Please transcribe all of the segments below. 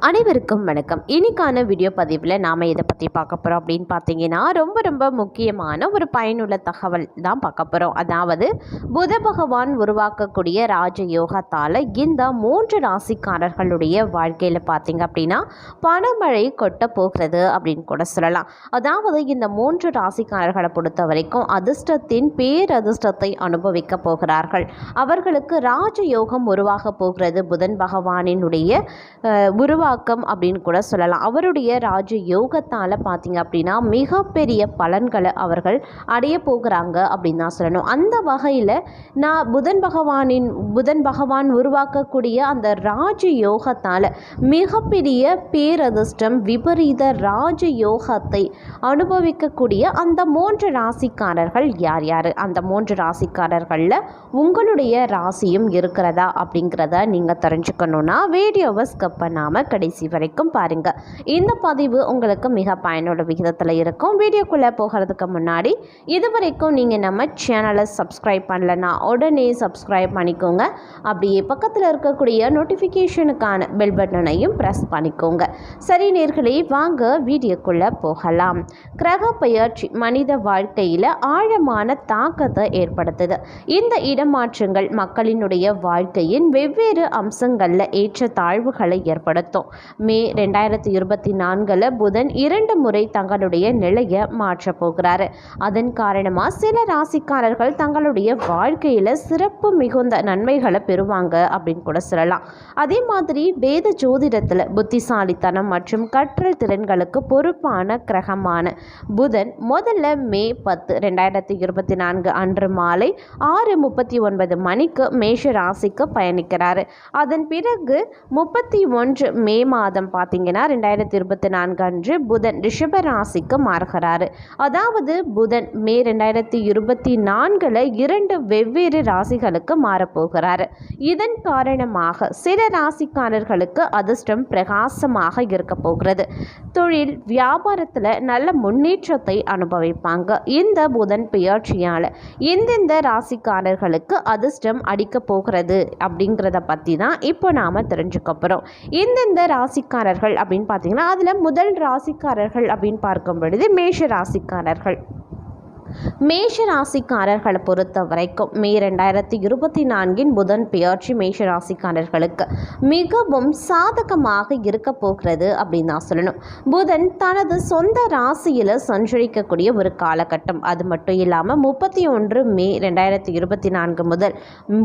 அனைவருக்கும் வணக்கம். இன்னைக்கான வீடியோ பதிவில் நாம் இதை பற்றி பார்க்க போகிறோம் அப்படின்னு பார்த்தீங்கன்னா, ரொம்ப முக்கியமான ஒரு பயனுள்ள தகவல் தான் பார்க்க போகிறோம். அதாவது புத பகவான் உருவாக்கக்கூடிய ராஜயோகத்தால் இந்த 3 ராசிக்காரர்களுடைய வாழ்க்கையில் பார்த்தீங்க அப்படின்னா பணமழை கொட்ட போகிறது அப்படின்னு கூட சொல்லலாம். அதாவது இந்த 3 ராசிக்காரர்களை பொறுத்த வரைக்கும் அதிர்ஷ்டத்தின் பேரதிர்ஷ்டத்தை அனுபவிக்க போகிறார்கள். அவர்களுக்கு ராஜயோகம் உருவாக போகிறது. புதன் பகவானினுடைய உருவாக்கம் அப்படின்னு கூட சொல்லலாம். அவருடைய ராஜ யோகத்தால் பார்த்தீங்க அப்படின்னா மிகப்பெரிய பலன்களை அவர்கள் அடைய போகிறாங்க அப்படின்னு தான் சொல்லணும். அந்த வகையில் நான் புதன் பகவான் உருவாக்கக்கூடிய அந்த ராஜ யோகத்தால் மிகப்பெரிய பேரதிர்ஷ்டம் விபரீத ராஜ யோகத்தை அனுபவிக்கக்கூடிய அந்த 3 ராசிக்காரர்கள் யார் யார், அந்த 3 ராசிக்காரர்களில் உங்களுடைய ராசியும் இருக்கிறதா அப்படிங்கிறத நீங்கள் தெரிஞ்சுக்கணுன்னா வீடியோவை ஸ்கிப் பண்ணாமல் கடைசி வரைக்கும் பாருங்கள். இந்த பதிவு உங்களுக்கு மிக பயனுள்ள விகிதத்தில் இருக்கும். வீடியோக்குள்ளே போகிறதுக்கு முன்னாடி இதுவரைக்கும் நீங்கள் நம்ம சேனலை சப்ஸ்கிரைப் பண்ணலன்னா உடனே சப்ஸ்கிரைப் பண்ணிக்கோங்க. அப்படியே பக்கத்தில் இருக்கக்கூடிய நோட்டிஃபிகேஷனுக்கான பெல் பட்டனையும் ப்ரெஸ் பண்ணிக்கோங்க. சரி நேர்களே, வாங்க வீடியோக்குள்ளே போகலாம். கிரக பெயர்ச்சி மனித வாழ்க்கையில் ஆழமான தாக்கத்தை ஏற்படுத்துது. இந்த இடமாற்றங்கள் மக்களினுடைய வாழ்க்கையின் வெவ்வேறு அம்சங்களில் ஏற்ற தாழ்வுகளை ஏற்படுத்தும். மே 2024 புதன் 2 முறை தங்களுடைய நிலையை மாற்றப் போகிறாரு. அதன் காரணமாக சில ராசிக்காரர்கள் தங்களுடைய வாழ்க்கையில் சிறப்பு மிகுந்த நன்மைகளை பெறுவாங்க அப்படின்னு கூட சொல்லலாம். அதே மாதிரி வேத ஜோதிடத்தில் புத்திசாலித்தனம் மற்றும் கற்றல் திறன்களுக்கு பொறுப்பான கிரகமான புதன் முதல்ல மே 10, 2024 அன்று மாலை 6:39 மணிக்கு மேஷ ராசிக்கு பயணிக்கிறாரு. அதன் பிறகு 31 மே மாதம் பார்த்தீங்கன்னா 2024 அன்று புதன் ரிஷப ராசிக்கு மாறுகிறாரு. அதாவது புதன் மே 2024 2 வெவ்வேறு ராசிகளுக்கு மாறப்போகிறாரு. இதன் காரணமாக சில ராசிக்காரர்களுக்கு அதிர்ஷ்டம் பிரகாசமாக இருக்க போகிறது. தொழில் வியாபாரத்தில் நல்ல முன்னேற்றத்தை அனுபவிப்பாங்க. இந்த புதன் பெயர்ச்சியால் எந்தெந்த ராசிக்காரர்களுக்கு அதிர்ஷ்டம் அடிக்க போகிறது அப்படிங்கிறத பற்றி தான் இப்போ நாம் தெரிஞ்சுக்க போகிறோம். எந்தெந்த ராசிக்காரர்கள் அப்படின்னு பார்த்தீங்கன்னா அதில் முதல் ராசிக்காரர்கள் அப்படின்னு பார்க்கும் பொழுது மேஷ ராசிக்காரர்கள். மேஷ ராசிக்காரர்களை பொறுத்த வரைக்கும் மே 2024 புதன் பெயர்ச்சி மேஷ ராசிக்காரர்களுக்கு மிகவும் சாதகமாக இருக்க போகிறது அப்படின்னு தான் சொல்லணும். புதன் தனது சொந்த ராசியில் சஞ்சரிக்கக்கூடிய ஒரு காலகட்டம். அது மட்டும் இல்லாமல் 31 மே 2024 முதல்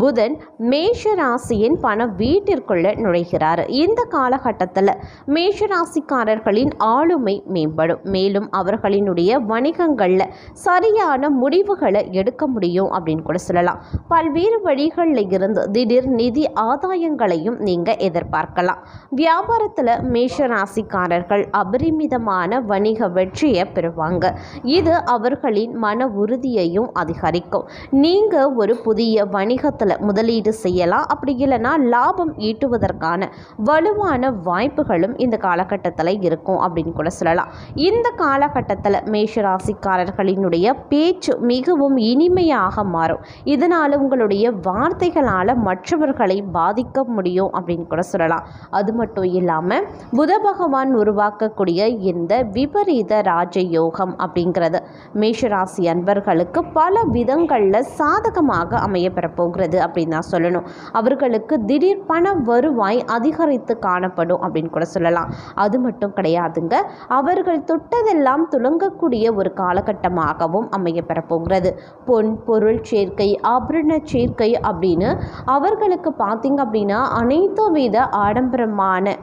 புதன் மேஷ ராசியின் பண வீட்டிற்குள்ள நுழைகிறார். இந்த காலகட்டத்தில் மேஷ ராசிக்காரர்களின் ஆளுமை மேம்படும். மேலும் அவர்களினுடைய வணிகங்களில் சரியான முடிவுகளை எடுக்க முடியும் அப்படின்னு கூட சொல்லலாம். பல்வேறு வழிகளில் இருந்து திடீர் நிதி ஆதாயங்களையும் நீங்கள் எதிர்பார்க்கலாம். வியாபாரத்தில் மேஷ ராசிக்காரர்கள் அபரிமிதமான வணிக வெற்றியை பெறுவாங்க. இது அவர்களின் மன உறுதியையும் அதிகரிக்கும். நீங்கள் ஒரு புதிய வணிகத்தில் முதலீடு செய்யலாம். அப்படி இல்லைன்னா லாபம் ஈட்டுவதற்கான வலுவான வாய்ப்புகளும் இந்த காலகட்டத்தில் இருக்கும் அப்படின்னு கூட சொல்லலாம். இந்த காலகட்டத்தில் மேஷ ராசிக்காரர்களினுடைய பேச்சு மிகவும் இனிமையாக மாறும். இதனால் உங்களுடைய வார்த்தைகளால் மற்றவர்களை பாதிக்க முடியும் அப்படின்னு கூட சொல்லலாம். அது மட்டும் இல்லாமல் புத பகவான் உருவாக்கக்கூடிய இந்த விபரீத ராஜயோகம் அப்படிங்கிறது மேஷராசி அன்பர்களுக்கு பல விதங்களில் சாதகமாக அமையப்பெற போகிறது அப்படின்னு தான் சொல்லணும். அவர்களுக்கு திடீர் பண வருவாய் அதிகரித்து காணப்படும் அப்படின்னு கூட சொல்லலாம். அது மட்டும் கிடையாதுங்க, அவர்கள் தொட்டதெல்லாம் துலங்கக்கூடிய ஒரு காலகட்டமாகவும் அமையப்பெற போகிறது. பொன் பொருள் சேர்க்கை, ஆபரண சேர்க்கை அப்படின்னு அவர்களுக்கு பார்த்தீங்க அப்படின்னா அனைத்து வித ஆடம்பரமான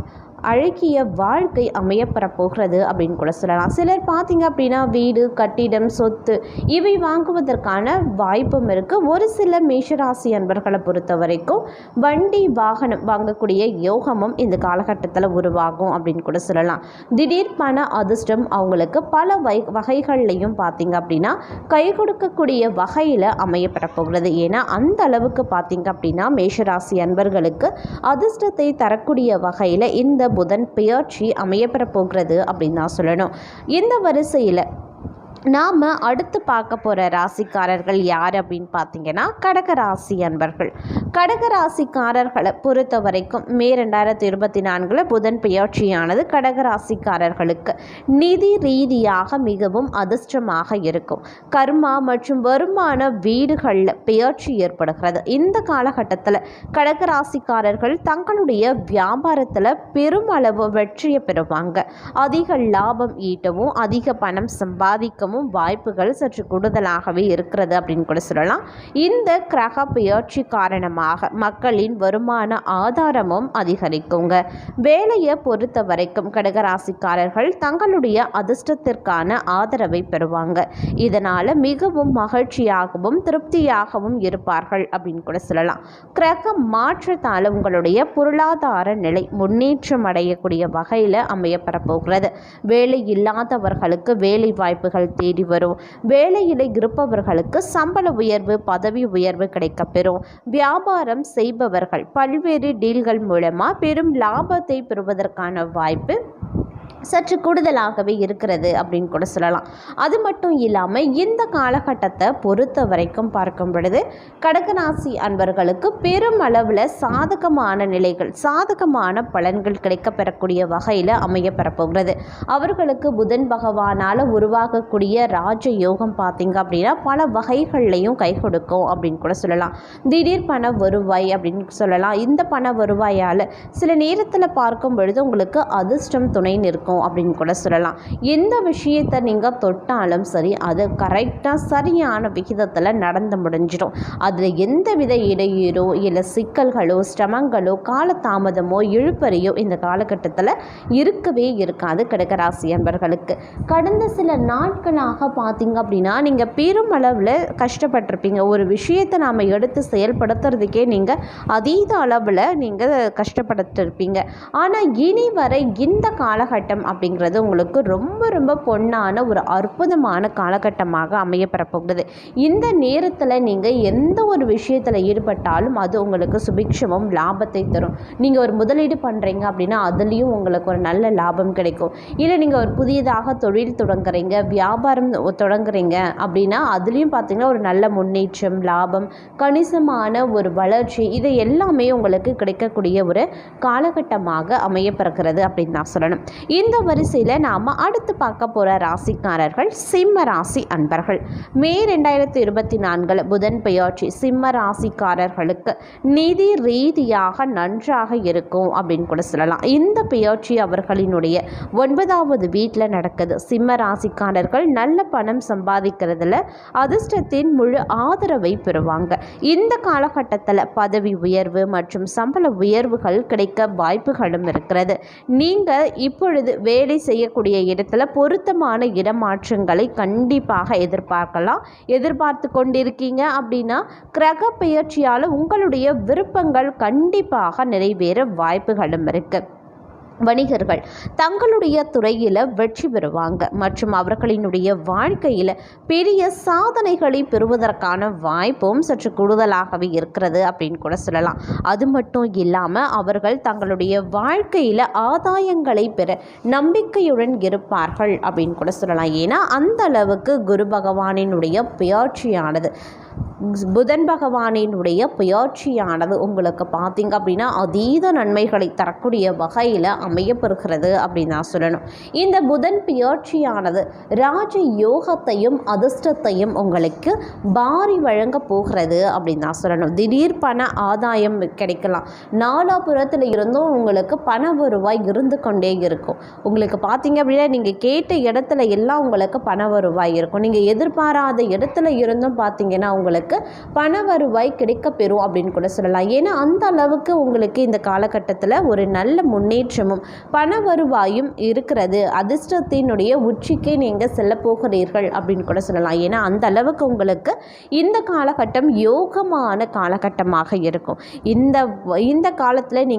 அழகிய வாழ்க்கை அமையப்பெற போகிறது அப்படின்னு கூட சொல்லலாம். சிலர் பார்த்தீங்க அப்படின்னா வீடு, கட்டிடம், சொத்து இவை வாங்குவதற்கான வாய்ப்பும் இருக்குது. ஒரு சில மேஷராசி அன்பர்களை பொறுத்த வரைக்கும் வண்டி வாகனம் வாங்கக்கூடிய யோகமும் இந்த காலகட்டத்தில் உருவாகும் அப்படின்னு கூட சொல்லலாம். திடீர் பண அதிர்ஷ்டம் அவங்களுக்கு பல வகைகள்லையும் பார்த்தீங்க அப்படின்னா கை கொடுக்கக்கூடிய வகையில் அமையப்பெற போகிறது. ஏன்னா அந்த அளவுக்கு பார்த்தீங்க அப்படின்னா மேஷராசி அன்பர்களுக்கு அதிர்ஷ்டத்தை தரக்கூடிய வகையில் இந்த புதன் பெயர்ச்சி அமையப்பெற போகிறது அப்படின்னு தான் சொல்லணும். இந்த வரிசையில் நாம் அடுத்து பார்க்க போகிற ராசிக்காரர்கள் யார் அப்படின்னு பார்த்தீங்கன்னா கடகராசி அன்பர்கள். கடகராசிக்காரர்களை பொறுத்த வரைக்கும் மே 2024 புதன் பெயர்ச்சியானது கடகராசிக்காரர்களுக்கு நிதி ரீதியாக மிகவும் அதிர்ஷ்டமாக இருக்கும். கர்மா மற்றும் வருமான வீடுகளில் பெயர்ச்சி ஏற்படுகிறது. இந்த காலகட்டத்தில் கடகராசிக்காரர்கள் தங்களுடைய வியாபாரத்தில் பெருமளவு வெற்றியை பெறுவாங்க. அதிக லாபம் ஈட்டவும் அதிக பணம் சம்பாதிக்கவும் வாய்ப்புகள் சற்று கூடுதலாகவே இருக்கிறது அப்படின்னு கூட சொல்லலாம். இந்த கிரக பெயர்ச்சி காரணமாக மக்களின் வருமான ஆதாரமும் அதிகரிக்குங்க. வேலையை பொறுத்த வரைக்கும் கடகராசிக்காரர்கள் தங்களுடைய அதிர்ஷ்டத்திற்கான ஆதரவை பெறுவாங்க. இதனால மிகவும் மகிழ்ச்சியாகவும் திருப்தியாகவும் இருப்பார்கள் அப்படின்னு கூட சொல்லலாம். கிரக மாற்றத்தால் உங்களுடைய பொருளாதார நிலை முன்னேற்றம் அடையக்கூடிய வகையில் அமையப்பெறப்போகிறது. வேலை இல்லாதவர்களுக்கு வேலை வாய்ப்புகள் தேடி வரும். வேலையில் இருப்பவர்களுக்கு சம்பள உயர்வு பதவி உயர்வு கிடைக்கப்பெறும். வியாபாரம் செய்பவர்கள் பல்வேறு டீல்கள் மூலமாக பெரும் லாபத்தை பெறுவதற்கான வாய்ப்பு சற்று கூடுதலாகவே இருக்கிறது அப்படின்னு கூட சொல்லலாம். அது மட்டும் இல்லாமல் இந்த காலகட்டத்தை பொறுத்த வரைக்கும் பார்க்கும் பொழுது கடகராசி அன்பர்களுக்கு பெரும் அளவில் சாதகமான நிலைகள் சாதகமான பலன்கள் கிடைக்கப்பெறக்கூடிய வகையில் அமையப்பெறப்போகிறது. அவர்களுக்கு புதன் பகவானால் உருவாகக்கூடிய ராஜ யோகம் பார்த்திங்க அப்படின்னா பல வகைகள்லையும் கை கொடுக்கும் அப்படின்னு கூட சொல்லலாம். திடீர் பண வருவாய் அப்படின்னு சொல்லலாம். இந்த பண வருவாயால் சில நேரத்தில் பார்க்கும் பொழுது உங்களுக்கு அதிர்ஷ்டம் துணை நிற்கும் அப்படின்னு கூட சொல்லலாம். எந்த விஷயத்தை நீங்கள் தொட்டாலும் சரி அது கரெக்டாக சரியான விகிதத்தில் நடந்து முடிஞ்சிடும். அதில் எந்தவித இடையூறோ இல்லை சிக்கல்களோ சிரமங்களோ காலதாமதமோ இழுப்பறியோ இந்த காலகட்டத்தில் இருக்கவே இருக்காது கடகராசி அன்பர்களுக்கு. கடந்த சில நாட்களாக பார்த்தீங்க அப்படின்னா நீங்கள் பெருமளவில் கஷ்டப்பட்டிருப்பீங்க. ஒரு விஷயத்தை நாம் எடுத்து செயல்படுத்துறதுக்கே நீங்கள் அதீத அளவில் நீங்கள் கஷ்டப்பட்டுருப்பீங்க. ஆனால் இனி வரை இந்த காலகட்டம் அப்படிங்கிறது உங்களுக்கு ரொம்ப ரொம்ப பொன்னான ஒரு அற்புதமான காலகட்டமாக அமையப்பெறப்போகுது. இந்த நேரத்தில் நீங்கள் எந்த ஒரு விஷயத்தில் ஈடுபட்டாலும் அது உங்களுக்கு சுபிக்ஷமும் லாபத்தை தரும். நீங்கள் ஒரு முதலீடு பண்ணுறீங்க அப்படின்னா அதுலேயும் உங்களுக்கு ஒரு நல்ல லாபம் கிடைக்கும். இல்லை நீங்கள் ஒரு புதியதாக தொழில் தொடங்குறீங்க வியாபாரம் தொடங்குறீங்க அப்படின்னா அதுலேயும் பார்த்தீங்கன்னா ஒரு நல்ல முன்னேற்றம் லாபம் கணிசமான ஒரு வளர்ச்சி இது எல்லாமே உங்களுக்கு கிடைக்கக்கூடிய ஒரு காலகட்டமாக அமையப்பெறுகிறது அப்படின்னு நான் சொல்லணும். இந்த வரிசையில் நாம் அடுத்து பார்க்க போகிற ராசிக்காரர்கள் சிம்ம ராசி அன்பர்கள். மே 2024 புதன் பெயர்ச்சி சிம்ம ராசிக்காரர்களுக்கு நிதி ரீதியாக நன்றாக இருக்கும் அப்படின்னு கூட சொல்லலாம். இந்த பெயர்ச்சி அவர்களினுடைய 9வது வீட்டில் நடக்குது. சிம்ம ராசிக்காரர்கள் நல்ல பணம் சம்பாதிக்கிறதுல அதிர்ஷ்டத்தின் முழு ஆதரவை பெறுவாங்க. இந்த காலகட்டத்தில் பதவி உயர்வு மற்றும் சம்பள உயர்வுகள் கிடைக்க வாய்ப்புகளும் இருக்கிறது. நீங்கள் இப்பொழுது வேலை செய்யக்கூடிய இடத்துல பொருத்தமான இடமாற்றங்களை கண்டிப்பாக எதிர்பார்த்து கொண்டிருக்கீங்க அப்படின்னா கிரக பெயர்ச்சியால் உங்களுடைய விருப்பங்கள் கண்டிப்பாக நிறைவேற வாய்ப்புகளும் இருக்கு. வணிகர்கள் தங்களுடைய துறையில் வெற்றி பெறுவாங்க மற்றும் அவர்களினுடைய வாழ்க்கையில் பெரிய சாதனைகளை பெறுவதற்கான வாய்ப்பும் சற்று கூடுதலாகவே இருக்கிறது அப்படின்னு கூட சொல்லலாம். அது மட்டும் இல்லாமல் அவர்கள் தங்களுடைய வாழ்க்கையில் ஆதாயங்களை பெற நம்பிக்கையுடன் இருப்பார்கள் அப்படின்னு கூட சொல்லலாம். ஏன்னா அந்த அளவுக்கு குரு பகவானினுடைய பெயர்ச்சியானது புதன் பகவானினுடைய பெயர்ச்சியானது உங்களுக்கு பார்த்தீங்க அப்படின்னா அதீத நன்மைகளை தரக்கூடிய வகையில் அமையப்பெறுகிறது அப்படின்னு நான் சொல்லணும். இந்த புதன் பெயர்ச்சியானது ராஜ யோகத்தையும் அதிர்ஷ்டத்தையும் உங்களுக்கு பாரி வழங்க போகிறது அப்படின்னு நான் சொல்லணும். திடீர் பண ஆதாயம் கிடைக்கலாம். நாலாபுரத்தில் இருந்தும் உங்களுக்கு பண வருவாய் இருந்து கொண்டே இருக்கும். உங்களுக்கு பார்த்தீங்க அப்படின்னா நீங்கள் கேட்ட இடத்துல எல்லாம் உங்களுக்கு பண வருவாய் இருக்கும். நீங்கள் எதிர்பாராத இடத்துல இருந்தும் பார்த்தீங்கன்னா உங்களுக்கு பண வருவாய் கிடைக்க பெறும் அப்படின்னு கூட சொல்லலாம். ஏன்னா அந்த அளவுக்கு உங்களுக்கு இந்த காலகட்டத்தில் ஒரு நல்ல முன்னேற்றமும் பண வருவாயும் இருக்கிறது. அதிர்ஷ்டத்தினுடைய உச்சிக்கே நீங்கள் செல்ல போகிறீர்கள் அப்படின்னு கூட சொல்லலாம். ஏன்னா அந்த அளவுக்கு உங்களுக்கு இந்த காலகட்டம் யோகமான காலகட்டமாக இருக்கும். இந்த காலத்தில்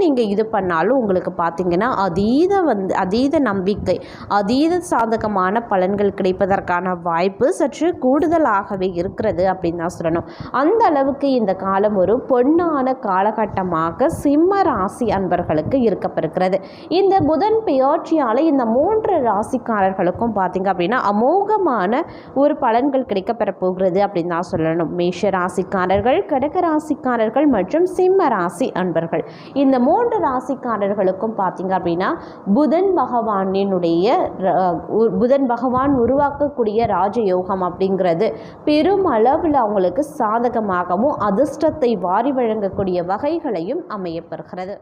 நீங்கள் இது பண்ணாலும் உங்களுக்கு பார்த்தீங்கன்னா அதீத நம்பிக்கை அதீத சாதகமான பலன்கள் கிடைப்பதற்கான வாய்ப்பு சற்று கூடுதலாகவே இருக்கிறது அப்படின்னு தான் சொல்லணும். அந்த அளவுக்கு இந்த காலம் ஒரு பொன்னான காலகட்டமாக சிம்ம ராசி அன்பர்களுக்கு இருக்கப்பெறுகிறது. இந்த புதன் பெயர்ச்சியால் இந்த 3 ராசிக்காரர்களுக்கும் பார்த்திங்க அப்படின்னா அமோகமான ஒரு பலன்கள் கிடைக்கப்பெற போகிறது அப்படின்னு தான் சொல்லணும். மேஷ ராசிக்காரர்கள், கடக ராசிக்காரர்கள் மற்றும் சிம்ம ராசி அன்பர்கள், இந்த 3 ராசிக்காரர்களுக்கும் பார்த்திங்க அப்படின்னா புதன் பகவான் உருவாக்கக்கூடிய ராஜயோகம் அப்படிங்கிறது பெரும் அளவில் அவங்களுக்கு சாதகமாகவும் அதிர்ஷ்டத்தை வாரி வழங்கக்கூடிய வகைகளையும் அமையப்பெறுகிறது.